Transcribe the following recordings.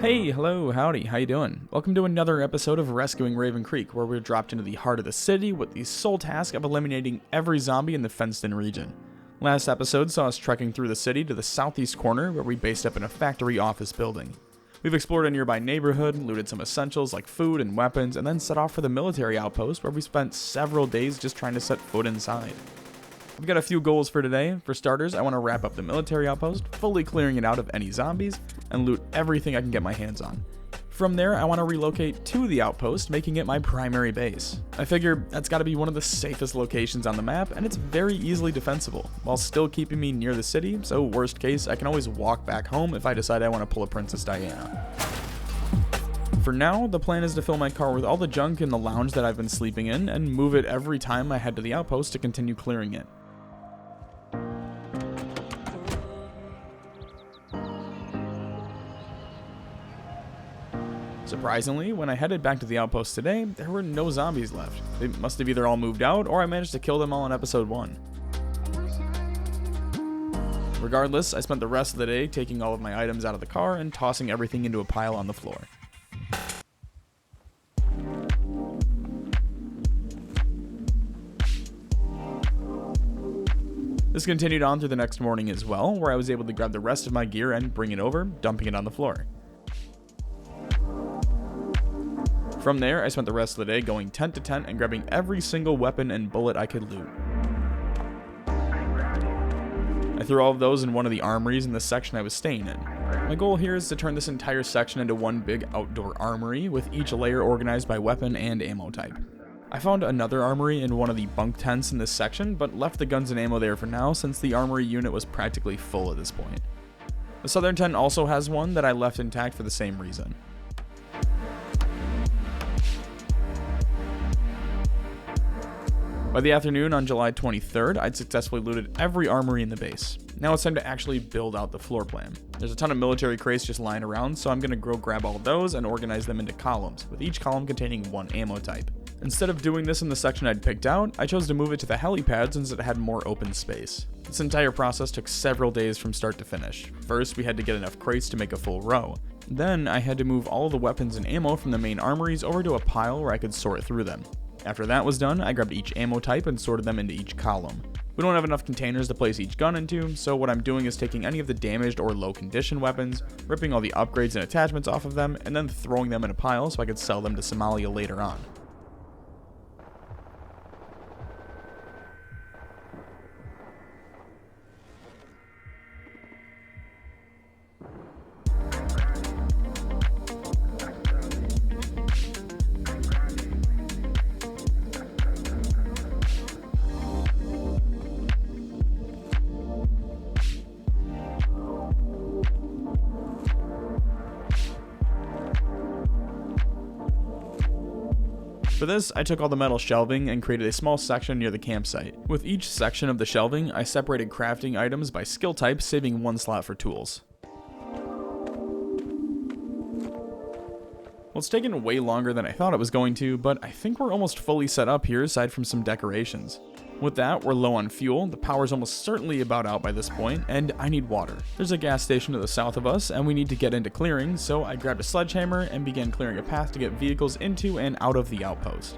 Hey, hello, howdy, how you doing? Welcome to another episode of Rescuing Raven Creek, where we're dropped into the heart of the city with the sole task of eliminating every zombie in the fenced-in region. Last episode saw us trekking through the city to the southeast corner, where we based up in a factory office building. We've explored a nearby neighborhood, looted some essentials like food and weapons, and then set off for the military outpost, where we spent several days just trying to set foot inside. I've got a few goals for today. For starters, I want to wrap up the military outpost, fully clearing it out of any zombies, and loot everything I can get my hands on. From there, I want to relocate to the outpost, making it my primary base. I figure that's got to be one of the safest locations on the map, and it's very easily defensible, while still keeping me near the city, so worst case, I can always walk back home if I decide I want to pull a Princess Diana. For now, the plan is to fill my car with all the junk in the lounge that I've been sleeping in, and move it every time I head to the outpost to continue clearing it. Surprisingly, when I headed back to the outpost today, there were no zombies left. They must have either all moved out, or I managed to kill them all in episode 1. Regardless, I spent the rest of the day taking all of my items out of the car and tossing everything into a pile on the floor. This continued on through the next morning as well, where I was able to grab the rest of my gear and bring it over, dumping it on the floor. From there, I spent the rest of the day going tent to tent and grabbing every single weapon and bullet I could loot. I threw all of those in one of the armories in the section I was staying in. My goal here is to turn this entire section into one big outdoor armory, with each layer organized by weapon and ammo type. I found another armory in one of the bunk tents in this section, but left the guns and ammo there for now since the armory unit was practically full at this point. The southern tent also has one that I left intact for the same reason. By the afternoon on July 23rd, I'd successfully looted every armory in the base. Now it's time to actually build out the floor plan. There's a ton of military crates just lying around, so I'm going to grab all of those and organize them into columns, with each column containing one ammo type. Instead of doing this in the section I'd picked out, I chose to move it to the helipad since it had more open space. This entire process took several days from start to finish. First, we had to get enough crates to make a full row. Then, I had to move all the weapons and ammo from the main armories over to a pile where I could sort through them. After that was done, I grabbed each ammo type and sorted them into each column. We don't have enough containers to place each gun into, so what I'm doing is taking any of the damaged or low condition weapons, ripping all the upgrades and attachments off of them, and then throwing them in a pile so I could sell them to Somalia later on. For this, I took all the metal shelving and created a small section near the campsite. With each section of the shelving, I separated crafting items by skill type, saving one slot for tools. Well, it's taken way longer than I thought it was going to, but I think we're almost fully set up here aside from some decorations. With that, we're low on fuel, the power's almost certainly about out by this point, and I need water. There's a gas station to the south of us, and we need to get into clearing, so I grabbed a sledgehammer and began clearing a path to get vehicles into and out of the outpost.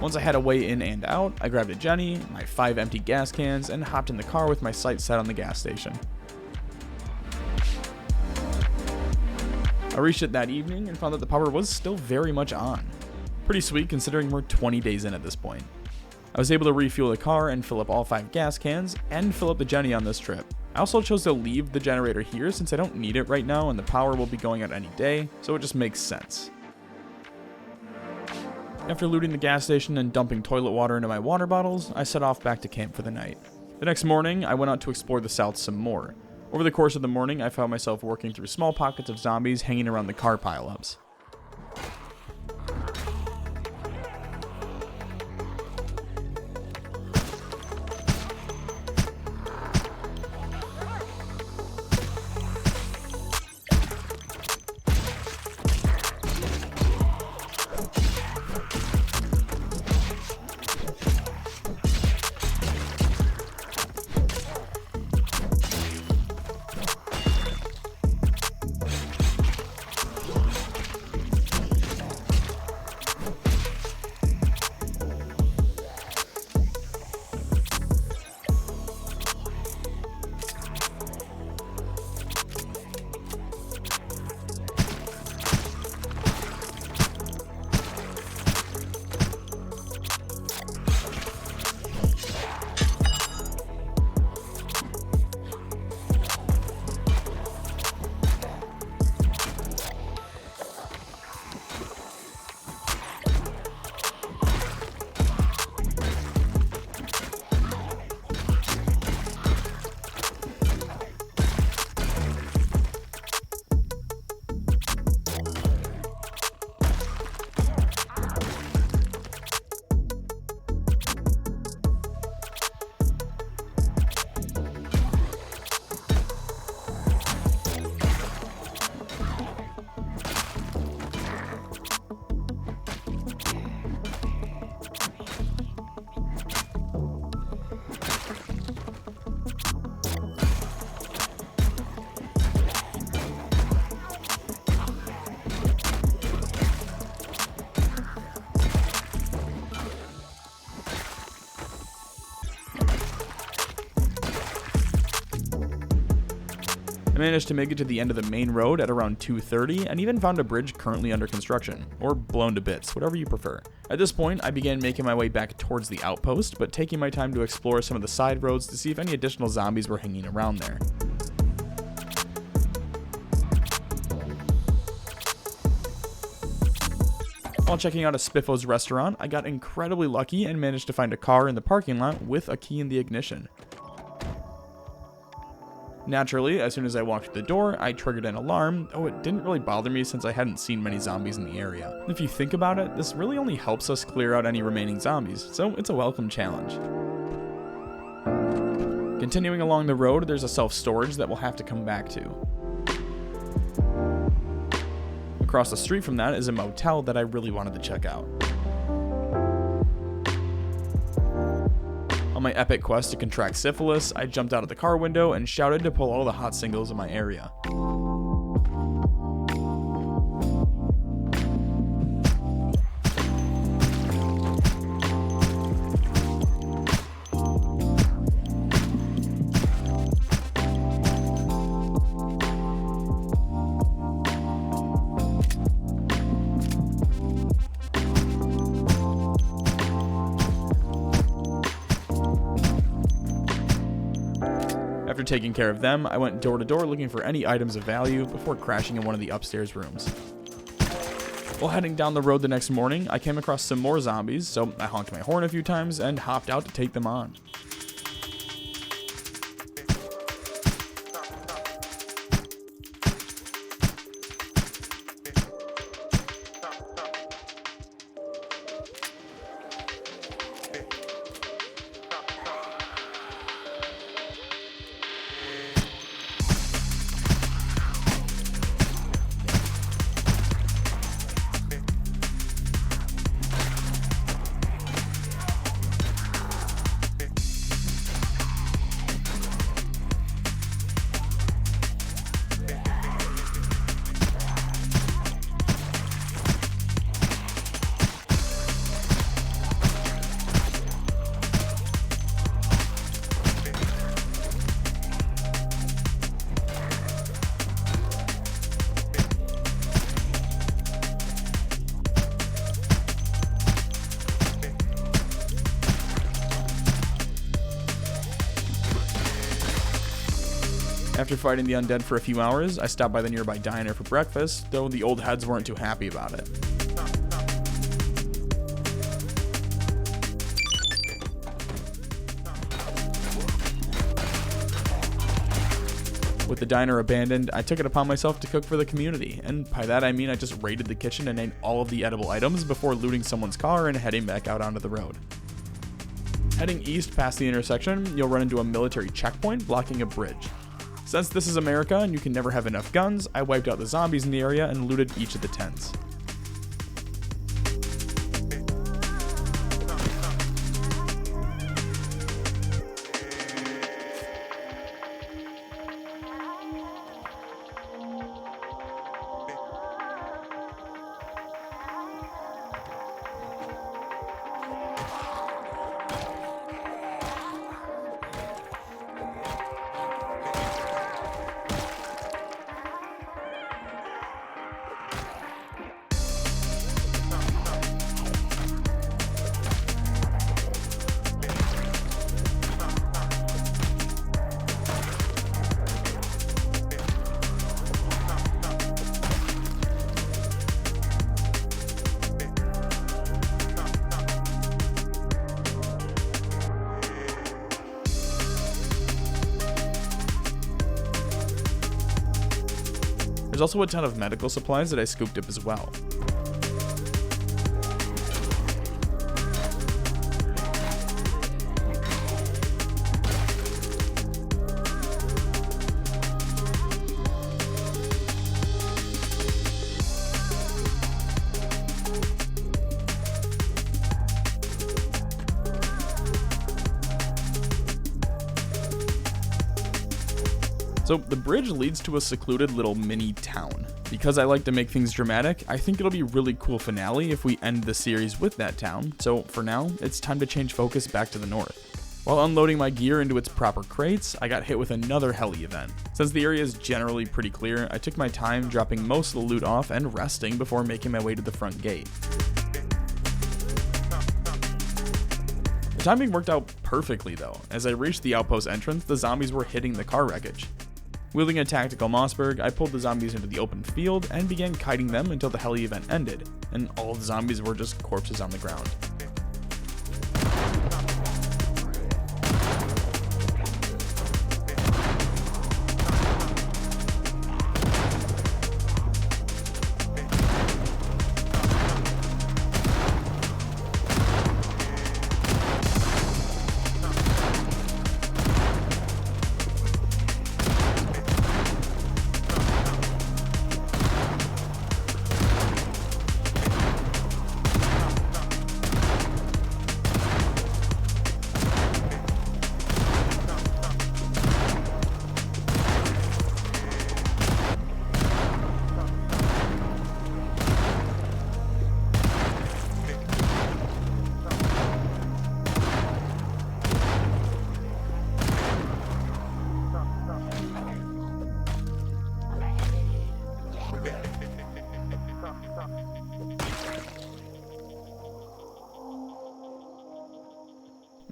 Once I had a way in and out, I grabbed a Jenny, my 5 empty gas cans, and hopped in the car with my sights set on the gas station. I reached it that evening and found that the power was still very much on. Pretty sweet considering we're 20 days in at this point. I was able to refuel the car and fill up all 5 gas cans, and fill up the Jenny on this trip. I also chose to leave the generator here since I don't need it right now and the power will be going out any day, so it just makes sense. After looting the gas station and dumping toilet water into my water bottles, I set off back to camp for the night. The next morning, I went out to explore the south some more. Over the course of the morning, I found myself working through small pockets of zombies hanging around the car pileups. managed to make it to the end of the main road at around 2:30 and even found a bridge currently under construction, or blown to bits, whatever you prefer. At this point, I began making my way back towards the outpost, but taking my time to explore some of the side roads to see if any additional zombies were hanging around there. While checking out a Spiffo's restaurant, I got incredibly lucky and managed to find a car in the parking lot with a key in the ignition. Naturally, as soon as I walked through the door, I triggered an alarm, though it didn't really bother me since I hadn't seen many zombies in the area. If you think about it, this really only helps us clear out any remaining zombies, so it's a welcome challenge. Continuing along the road, there's a self-storage that we'll have to come back to. Across the street from that is a motel that I really wanted to check out. On my epic quest to contract syphilis, I jumped out of the car window and shouted to pull all the hot singles in my area. After taking care of them, I went door to door looking for any items of value before crashing in one of the upstairs rooms. While heading down the road the next morning, I came across some more zombies, so I honked my horn a few times and hopped out to take them on. After fighting the undead for a few hours, I stopped by the nearby diner for breakfast, though the old heads weren't too happy about it. With the diner abandoned, I took it upon myself to cook for the community, and by that I mean I just raided the kitchen and ate all of the edible items before looting someone's car and heading back out onto the road. Heading east past the intersection, you'll run into a military checkpoint blocking a bridge. Since this is America and you can never have enough guns, I wiped out the zombies in the area and looted each of the tents. There's also a ton of medical supplies that I scooped up as well. So the bridge leads to a secluded little mini town. Because I like to make things dramatic, I think it'll be a really cool finale if we end the series with that town, so for now, it's time to change focus back to the north. While unloading my gear into its proper crates, I got hit with another heli event. Since the area is generally pretty clear, I took my time dropping most of the loot off and resting before making my way to the front gate. The timing worked out perfectly though. As I reached the outpost entrance, the zombies were hitting the car wreckage. Wielding a tactical Mossberg, I pulled the zombies into the open field and began kiting them until the heli event ended, and all of the zombies were just corpses on the ground.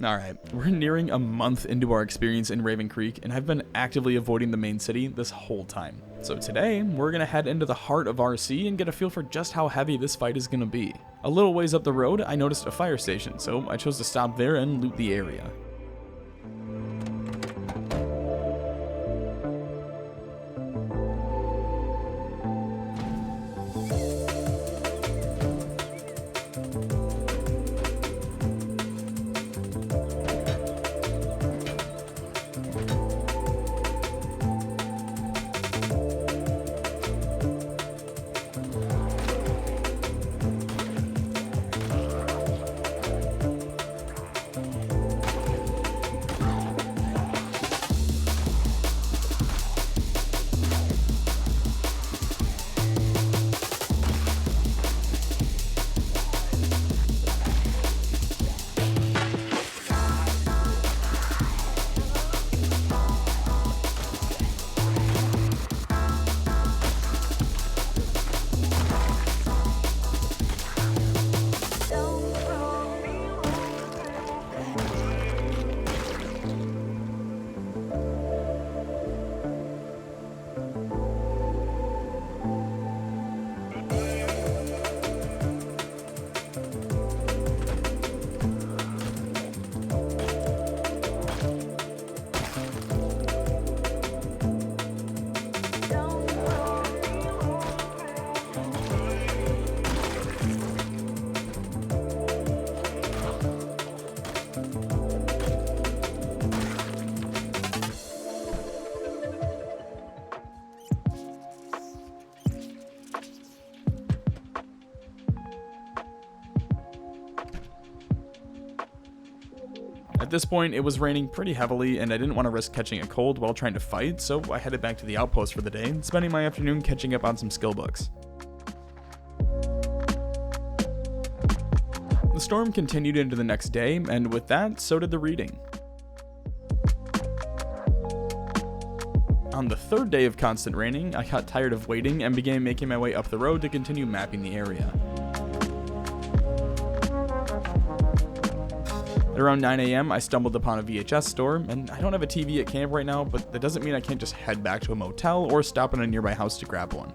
Alright, we're nearing a month into our experience in Raven Creek, and I've been actively avoiding the main city this whole time. So today, we're gonna head into the heart of RC and get a feel for just how heavy this fight is gonna be. A little ways up the road, I noticed a fire station, so I chose to stop there and loot the area. At this point, it was raining pretty heavily, and I didn't want to risk catching a cold while trying to fight, so I headed back to the outpost for the day, spending my afternoon catching up on some skill books. The storm continued into the next day, and with that, so did the reading. On the third day of constant raining, I got tired of waiting and began making my way up the road to continue mapping the area. At around 9 AM, I stumbled upon a VHS store, and I don't have a TV at camp right now, but that doesn't mean I can't just head back to a motel or stop in a nearby house to grab one.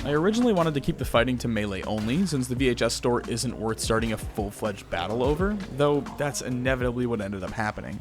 I originally wanted to keep the fighting to melee only, since the VHS store isn't worth starting a full-fledged battle over, though that's inevitably what ended up happening.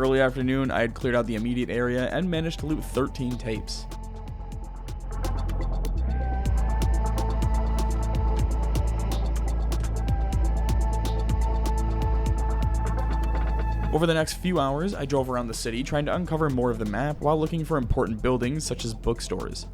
early afternoon, I had cleared out the immediate area and managed to loot 13 tapes. Over the next few hours, I drove around the city trying to uncover more of the map while looking for important buildings such as bookstores.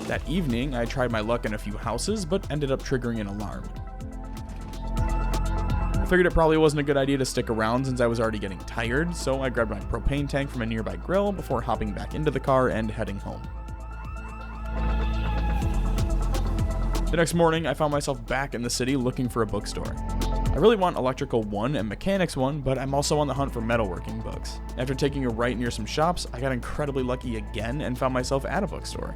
That evening, I tried my luck in a few houses, but ended up triggering an alarm. I figured it probably wasn't a good idea to stick around since I was already getting tired, so I grabbed my propane tank from a nearby grill before hopping back into the car and heading home. The next morning, I found myself back in the city looking for a bookstore. I really want Electrical 1 and Mechanics 1, but I'm also on the hunt for metalworking books. After taking a right near some shops, I got incredibly lucky again and found myself at a bookstore.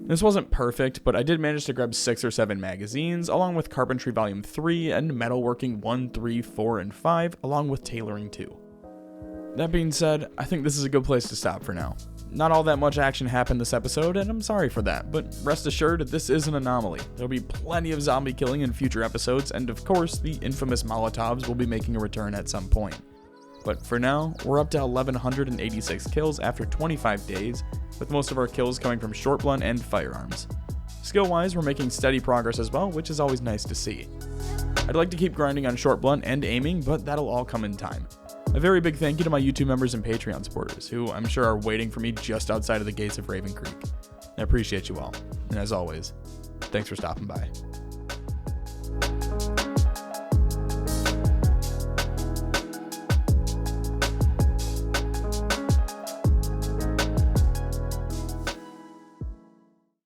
This wasn't perfect, but I did manage to grab 6 or 7 magazines, along with Carpentry Volume 3 and Metalworking 1, 3, 4, and 5, along with Tailoring 2. That being said, I think this is a good place to stop for now. Not all that much action happened this episode, and I'm sorry for that, but rest assured, this is an anomaly. There'll be plenty of zombie killing in future episodes, and of course, the infamous Molotovs will be making a return at some point. But for now, we're up to 1,186 kills after 25 days, with most of our kills coming from short blunt and firearms. Skill-wise, we're making steady progress as well, which is always nice to see. I'd like to keep grinding on short blunt and aiming, but that'll all come in time. A very big thank you to my YouTube members and Patreon supporters, who I'm sure are waiting for me just outside of the gates of Raven Creek. I appreciate you all, and as always, thanks for stopping by.